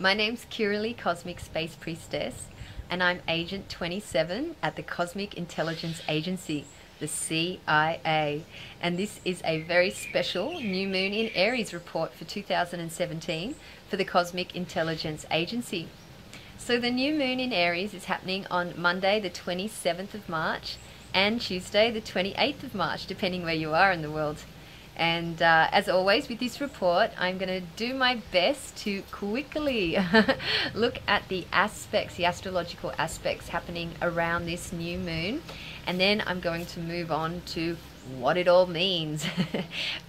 My name's Kirilly Cosmic Space Priestess, and I'm Agent 27 at the Cosmic Intelligence Agency, the CIA. And this is a very special New Moon in Aries report for 2017 for the Cosmic Intelligence Agency. So the New Moon in Aries is happening on Monday the 27th of March and Tuesday the 28th of March, depending where you are in the world. And as always with this report, I'm going to do my best to quickly look at the aspects, the astrological aspects happening around this new moon. And then I'm going to move on to what it all means.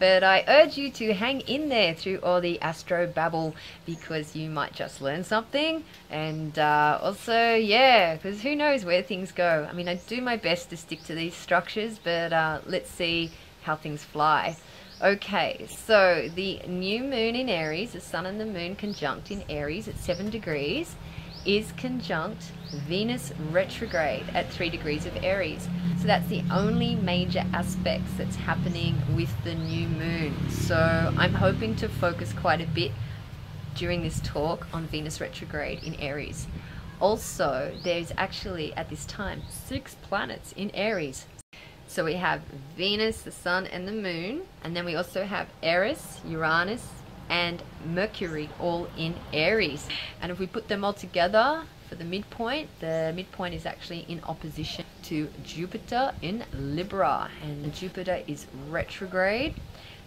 But I urge you to hang in there through all the astro babble, because you might just learn something. And also, yeah, because who knows where things go. I mean, I do my best to stick to these structures, but let's see how things fly. Okay, so the new moon in Aries, the sun and the moon conjunct in Aries at 7 degrees, is conjunct Venus retrograde at 3 degrees of Aries. So that's the only major aspects that's happening with the new moon. So I'm hoping to focus quite a bit during this talk on Venus retrograde in Aries. Also, there's actually at this time 6 planets in Aries. So we have Venus, the sun and the moon, and then we also have Eris, Uranus and Mercury all in Aries. And if we put them all together for the midpoint is actually in opposition to Jupiter in Libra, and Jupiter is retrograde.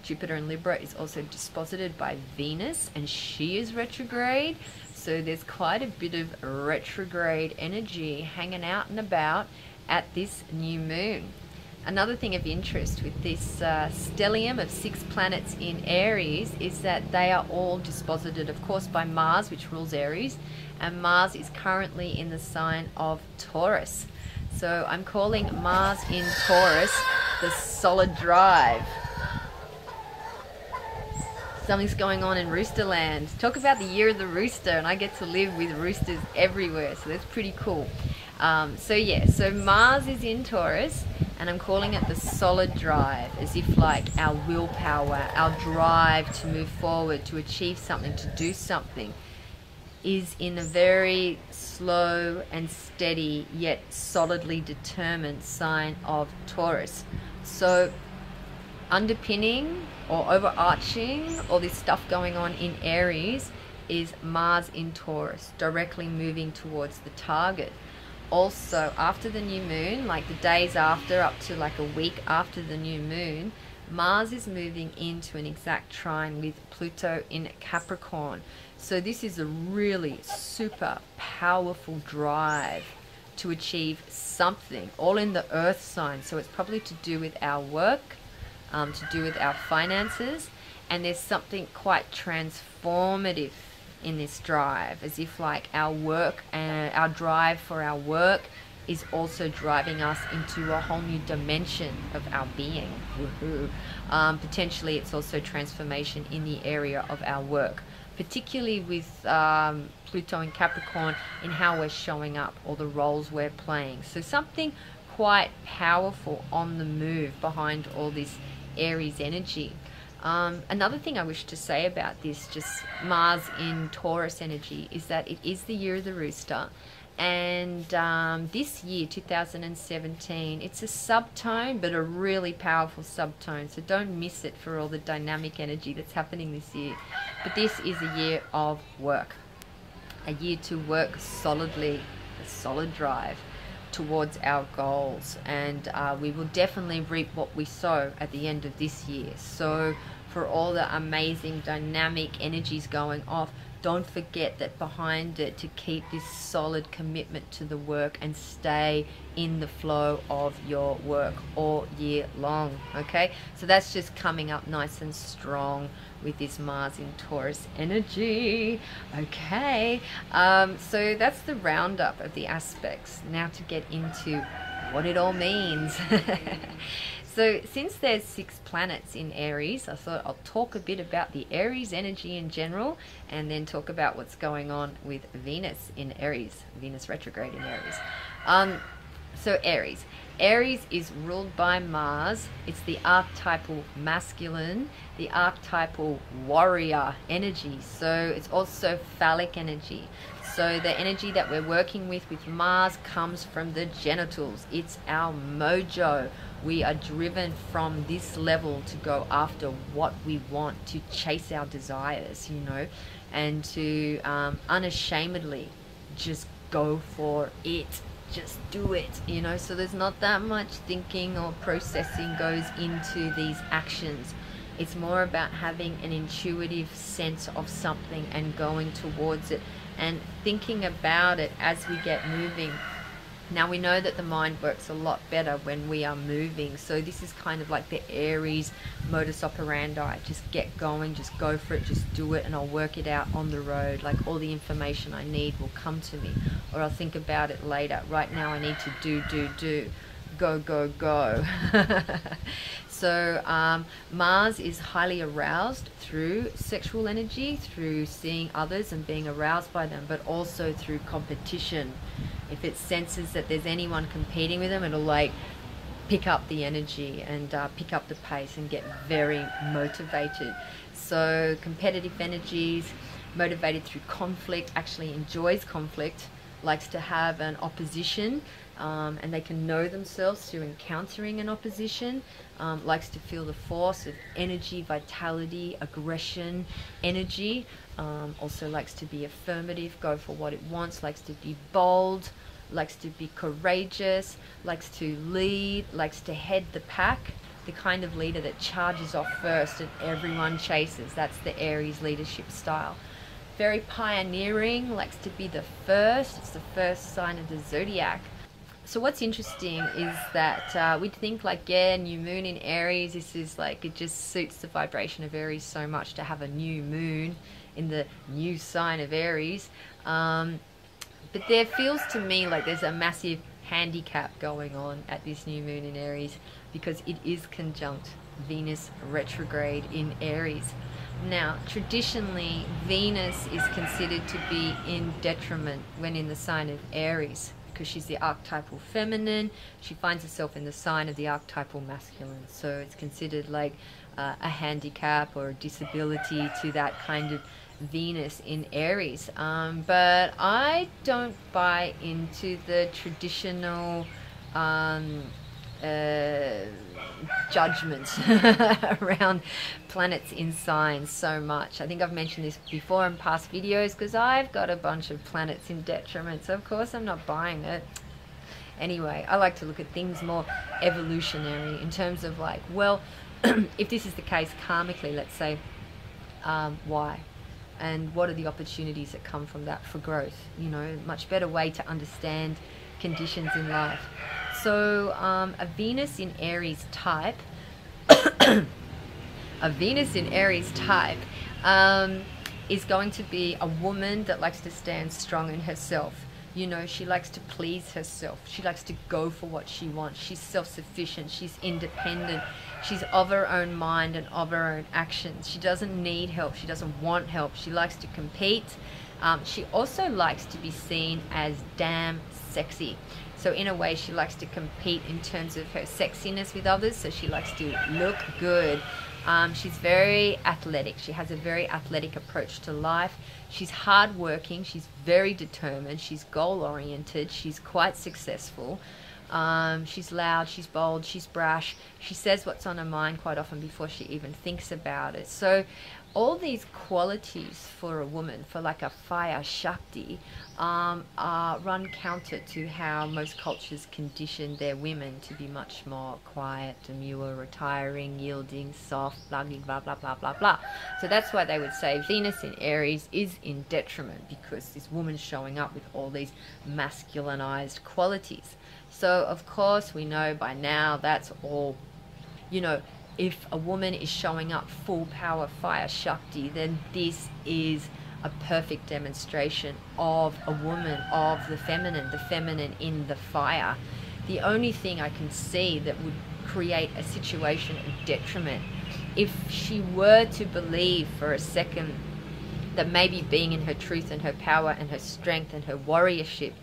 Jupiter in Libra is also disposited by Venus, and she is retrograde. So there's quite a bit of retrograde energy hanging out and about at this new moon. Another thing of interest with this stellium of 6 planets in Aries is that they are all disposited, of course, by Mars, which rules Aries, and Mars is currently in the sign of Taurus. So I'm calling Mars in Taurus the solid drive. Something's going on in Roosterland. Talk about the year of the rooster, and I get to live with roosters everywhere, so that's pretty cool. So Mars is in Taurus, and I'm calling it the solid drive, as if like our willpower, our drive to move forward, to achieve something, to do something, is in a very slow and steady yet solidly determined sign of Taurus. So underpinning or overarching all this stuff going on in Aries is Mars in Taurus, directly moving towards the target. Also, after the new moon, like the days after, up to like a week after the new moon, Mars is moving into an exact trine with Pluto in Capricorn. So this is a really super powerful drive to achieve something, all in the earth sign. So it's probably to do with our work, to do with our finances, and there's something quite transformative in this drive, as if like our work and our drive for our work is also driving us into a whole new dimension of our being. Woohoo. Potentially it's also transformation in the area of our work, particularly with Pluto in Capricorn, in how we're showing up or the roles we're playing. So something quite powerful on the move behind all this Aries energy. Another thing I wish to say about this, just Mars in Taurus energy, is that it is the year of the rooster, and this year 2017, it's a subtone, but a really powerful subtone, so don't miss it for all the dynamic energy that's happening this year. But this is a year of work, a year to work solidly, a solid drive towards our goals, and we will definitely reap what we sow at the end of this year. So for all the amazing dynamic energies going off, don't forget that behind it, to keep this solid commitment to the work and stay in the flow of your work all year long. Okay, so that's just coming up nice and strong with this Mars in Taurus energy. Okay, so that's the roundup of the aspects. Now to get into what it all means. So since there's 6 planets in Aries, I thought I'll talk a bit about the Aries energy in general, and then talk about what's going on with Venus in Aries, Venus retrograde in Aries. So Aries. Aries is ruled by Mars. It's the archetypal masculine, the archetypal warrior energy. So it's also phallic energy. So the energy that we're working with Mars comes from the genitals. It's our mojo. We are driven from this level to go after what we want, to chase our desires, you know, and to unashamedly just go for it. Just do it, you know. So there's not that much thinking or processing goes into these actions. It's more about having an intuitive sense of something and going towards it and thinking about it as we get moving. Now we know that the mind works a lot better when we are moving, so this is kind of like the Aries modus operandi. Just get going, just go for it, just do it, and I'll work it out on the road. Like, all the information I need will come to me, or I'll think about it later. Right now I need to do, go, go, go. So Mars is highly aroused through sexual energy, through seeing others and being aroused by them, but also through competition. If it senses that there's anyone competing with them, it'll like pick up the energy and pick up the pace and get very motivated. So competitive energies, motivated through conflict, actually enjoys conflict, likes to have an opposition, and they can know themselves through encountering an opposition, likes to feel the force of energy, vitality, aggression, energy, also likes to be affirmative, go for what it wants, likes to be bold, likes to be courageous, likes to lead, likes to head the pack, the kind of leader that charges off first and everyone chases. That's the Aries leadership style. Very pioneering, likes to be the first. It's the first sign of the zodiac. So what's interesting is that we'd think like, yeah, new moon in Aries, this is like, it just suits the vibration of Aries so much to have a new moon in the new sign of Aries. But there feels to me like there's a massive handicap going on at this new moon in Aries, because it is conjunct Venus retrograde in Aries. Now, traditionally, Venus is considered to be in detriment when in the sign of Aries, because she's the archetypal feminine. She finds herself in the sign of the archetypal masculine. So it's considered like a handicap or a disability to that kind of Venus in Aries. But I don't buy into the traditional judgment around planets in signs so much. I think I've mentioned this before in past videos, because I've got a bunch of planets in detriment, so of course I'm not buying it. Anyway, I like to look at things more evolutionary in terms of like, well, if this is the case karmically, let's say, why? And what are the opportunities that come from that for growth? You know, much better way to understand conditions in life. So a Venus in Aries type, is going to be a woman that likes to stand strong in herself. You know, she likes to please herself. She likes to go for what she wants. She's self-sufficient. She's independent. She's of her own mind and of her own actions. She doesn't need help. She doesn't want help. She likes to compete. She also likes to be seen as damn sexy. So in a way, she likes to compete in terms of her sexiness with others. So she likes to look good. She's very athletic. She has a very athletic approach to life. She's hardworking. She's very determined. She's goal-oriented. She's quite successful. She's loud. She's bold. She's brash. She says what's on her mind quite often before she even thinks about it. So all these qualities for a woman, for like a fire Shakti, run counter to how most cultures condition their women to be much more quiet, demure, retiring, yielding, soft, blah, blah, blah, blah, blah, blah. So that's why they would say Venus in Aries is in detriment, because this woman's showing up with all these masculinized qualities. So of course we know by now that's all, you know, if a woman is showing up full power fire Shakti, then this is a perfect demonstration of a woman, of the feminine in the fire. The only thing I can see that would create a situation of detriment, if she were to believe for a second that maybe being in her truth and her power and her strength and her warriorship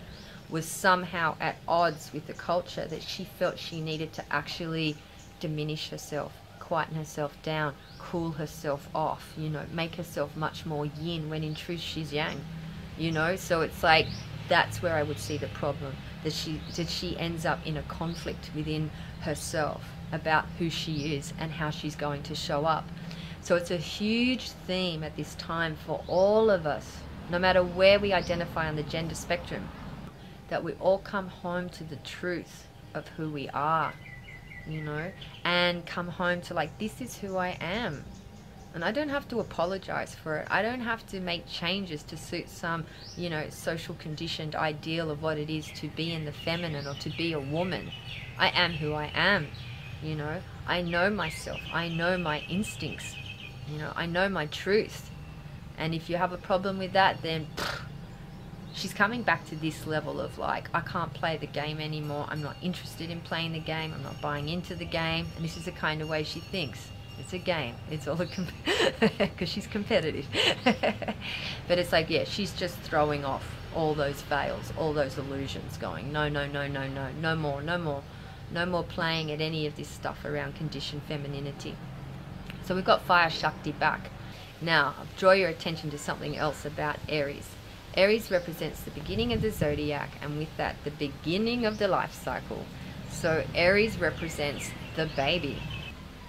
was somehow at odds with the culture, that she felt she needed to actually diminish herself, quieten herself down, cool herself off, you know, make herself much more yin, when in truth she's yang, you know. So it's like, that's where I would see the problem, that she ends up in a conflict within herself about who she is and how she's going to show up. So it's a huge theme at this time for all of us, no matter where we identify on the gender spectrum, that we all come home to the truth of who we are, you know, and come home to, like, this is who I am. And I don't have to apologize for it. I don't have to make changes to suit some, you know, social conditioned ideal of what it is to be in the feminine or to be a woman. I am who I am, you know. I know myself. I know my instincts. You know, I know my truth. And if you have a problem with that, then she's coming back to this level of, like, I can't play the game anymore. I'm not interested in playing the game. I'm not buying into the game. And this is the kind of way she thinks. It's a game. It's all a because she's competitive. But it's like, yeah, she's just throwing off all those veils, all those illusions, going, no, no, no, no, no, no more, no more. No more playing at any of this stuff around conditioned femininity. So we've got Fire Shakti back. Now, I'll draw your attention to something else about Aries. Aries represents the beginning of the zodiac, and with that, the beginning of the life cycle. So Aries represents the baby.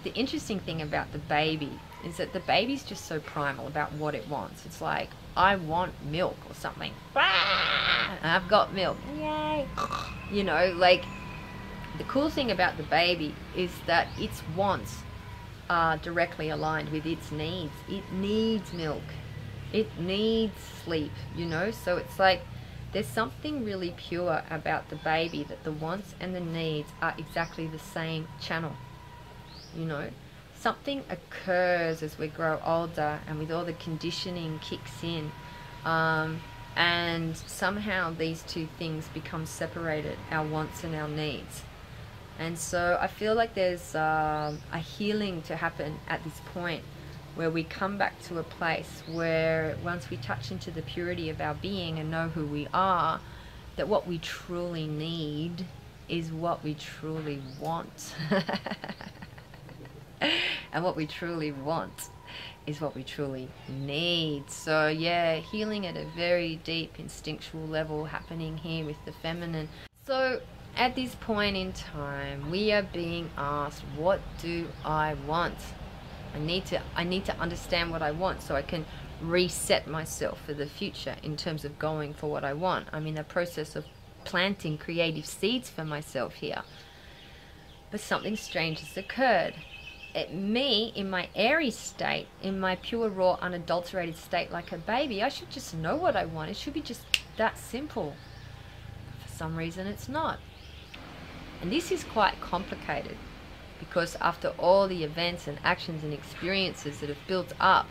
The interesting thing about the baby is that the baby's just so primal about what it wants. It's like, I want milk or something. I've got milk. Yay. You know, like, the cool thing about the baby is that its wants are directly aligned with its needs. It needs milk. It needs sleep, you know? So it's like, there's something really pure about the baby, that the wants and the needs are exactly the same channel. You know, something occurs as we grow older and with all the conditioning kicks in, and somehow these two things become separated, our wants and our needs. And so I feel like there's a healing to happen at this point, where we come back to a place where once we touch into the purity of our being and know who we are, that what we truly need is what we truly want. And what we truly want is what we truly need. So yeah, healing at a very deep instinctual level happening here with the feminine. So at this point in time, we are being asked, what do I want? I need to understand what I want so I can reset myself for the future in terms of going for what I want. I'm in a process of planting creative seeds for myself here. But something strange has occurred. Me, in my Aries state, in my pure, raw, unadulterated state like a baby, I should just know what I want. It should be just that simple. For some reason it's not. And this is quite complicated, because after all the events and actions and experiences that have built up,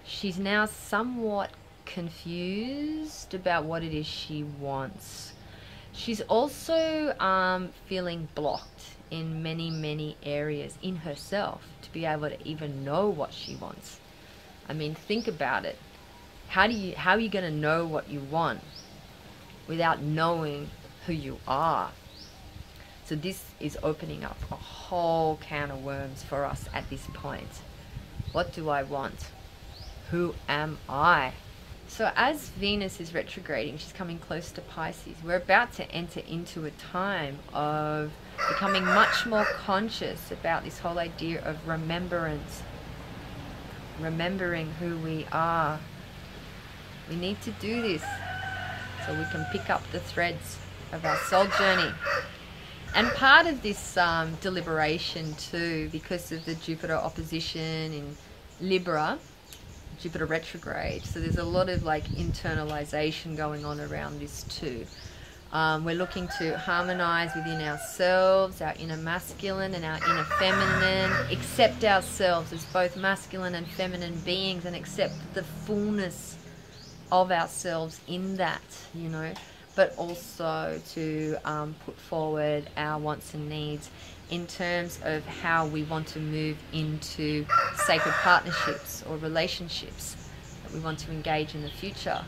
she's now somewhat confused about what it is she wants. She's also feeling blocked in many areas in herself to be able to even know what she wants. I mean, think about it. How are you going to know what you want without knowing who you are? So this is opening up a whole can of worms for us at this point. What do I want? Who am I? So as Venus is retrograding, she's coming close to Pisces. We're about to enter into a time of becoming much more conscious about this whole idea of remembrance. Remembering who we are. We need to do this so we can pick up the threads of our soul journey. And part of this deliberation too, because of the Jupiter opposition in Libra, Jupiter retrograde, so there's a lot of like internalization going on around this too. We're looking to harmonize within ourselves, our inner masculine and our inner feminine, accept ourselves as both masculine and feminine beings, and accept the fullness of ourselves in that, you know, but also to put forward our wants and needs in terms of how we want to move into sacred partnerships or relationships that we want to engage in the future.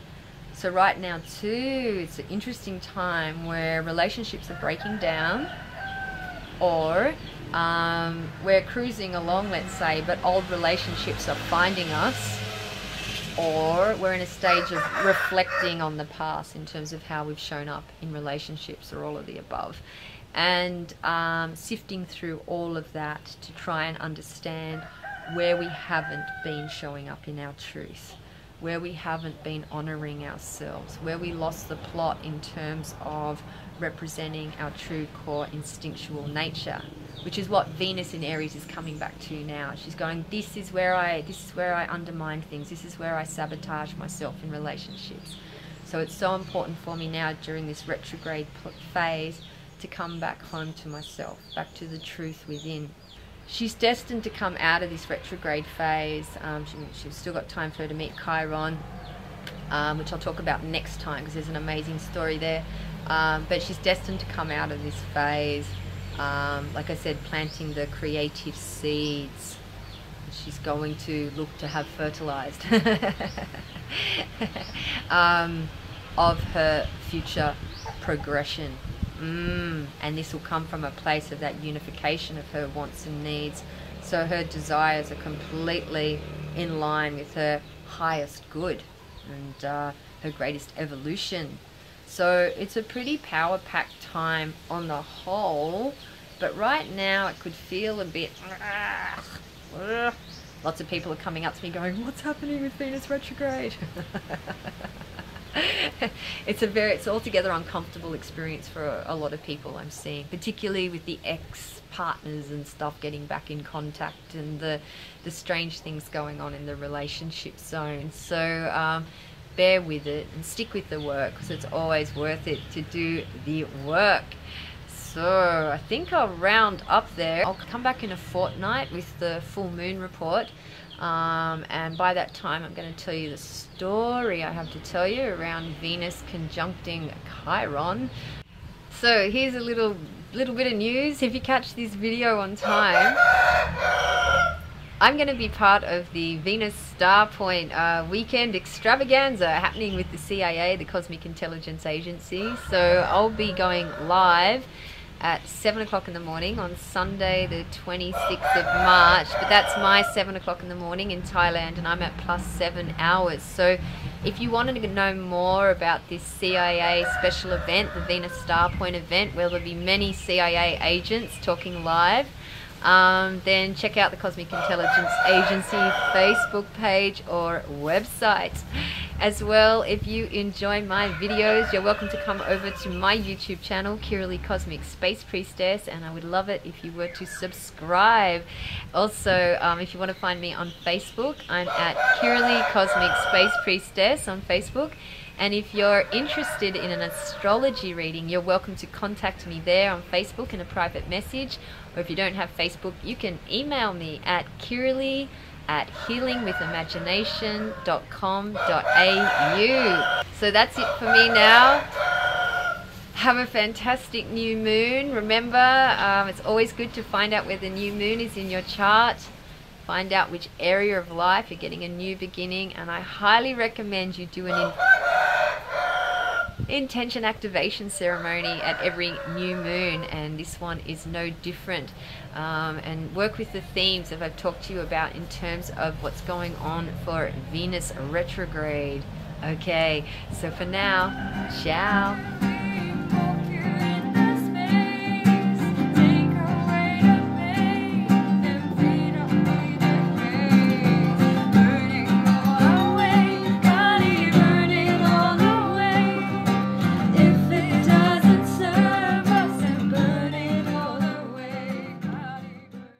So right now too, it's an interesting time where relationships are breaking down, or we're cruising along, let's say, but old relationships are finding us, or we're in a stage of reflecting on the past in terms of how we've shown up in relationships, or all of the above, and sifting through all of that to try and understand where we haven't been showing up in our truth, where we haven't been honoring ourselves, where we lost the plot in terms of representing our true core instinctual nature, which is what Venus in Aries is coming back to now. She's going, this is where I undermine things, this is where I sabotage myself in relationships. So it's so important for me now during this retrograde phase to come back home to myself, back to the truth within. She's destined to come out of this retrograde phase. She's still got time for her to meet Chiron, which I'll talk about next time because there's an amazing story there. But she's destined to come out of this phase, like I said, planting the creative seeds. She's going to look to have fertilized of her future progression. And this will come from a place of that unification of her wants and needs. So her desires are completely in line with her highest good and her greatest evolution. So it's a pretty power-packed time on the whole, but right now it could feel a bit... Lots of people are coming up to me going, what's happening with Venus retrograde? It's altogether uncomfortable experience for a lot of people I'm seeing, particularly with the ex-partners and stuff getting back in contact, and the strange things going on in the relationship zone. So bear with it and stick with the work, because it's always worth it to do the work. So I think I'll round up there. I'll come back in a fortnight with the full moon report. And by that time I'm going to tell you the story I have to tell you around Venus conjuncting Chiron. So here's a little bit of news. If you catch this video on time, I'm going to be part of the Venus Star Point weekend extravaganza happening with the CIA, the Cosmic Intelligence Agency. So I'll be going live at 7 o'clock in the morning on Sunday the 26th of March, but that's my 7 o'clock in the morning in Thailand, and I'm at +7 hours. So if you wanted to know more about this CIA special event, the Venus Star Point event, where there'll be many CIA agents talking live, then check out the Cosmic Intelligence Agency Facebook page or website. As well, if you enjoy my videos, you're welcome to come over to my YouTube channel, Kirilly Cosmic Space Priestess, and I would love it if you were to subscribe. Also, if you want to find me on Facebook, I'm at Kirilly Cosmic Space Priestess on Facebook. And if you're interested in an astrology reading, you're welcome to contact me there on Facebook in a private message. Or if you don't have Facebook, you can email me at kirilly@healingwithimagination.com.au. So that's it for me now. Have a fantastic new moon. Remember, it's always good to find out where the new moon is in your chart. Find out which area of life you're getting a new beginning, and I highly recommend you do an intention activation ceremony at every new moon, and this one is no different. And work with the themes that I've talked to you about in terms of what's going on for Venus retrograde. Okay, so for now, ciao.